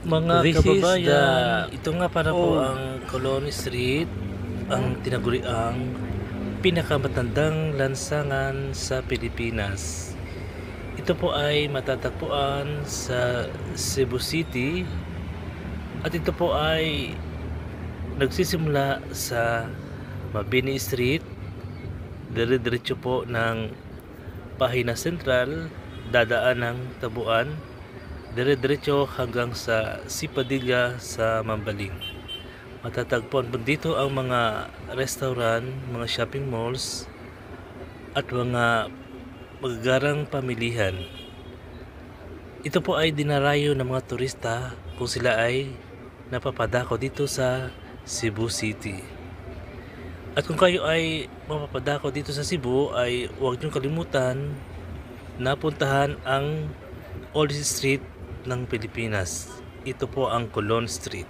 Mga This is kababayan, ito nga para po old ang Colony Street, ang tinaguriang pinakamatandang lansangan sa Pilipinas. Ito po ay matatagpuan sa Cebu City at ito po ay nagsisimula sa Mabini Street, dire-diretso po ng Pahina Central, dadaan ng Tabuan, dire-diretso hanggang sa Sipadilla sa Mambaling. Matatagpuan po dito ang mga restaurant, mga shopping malls at mga magagarang pamilihan. Ito po ay dinarayo ng mga turista kung sila ay napapadako dito sa Cebu City. At kung kayo ay mapapadako dito sa Cebu ay huwag niyong kalimutan na puntahan ang oldest street ng Pilipinas. Ito po ang Colon Street.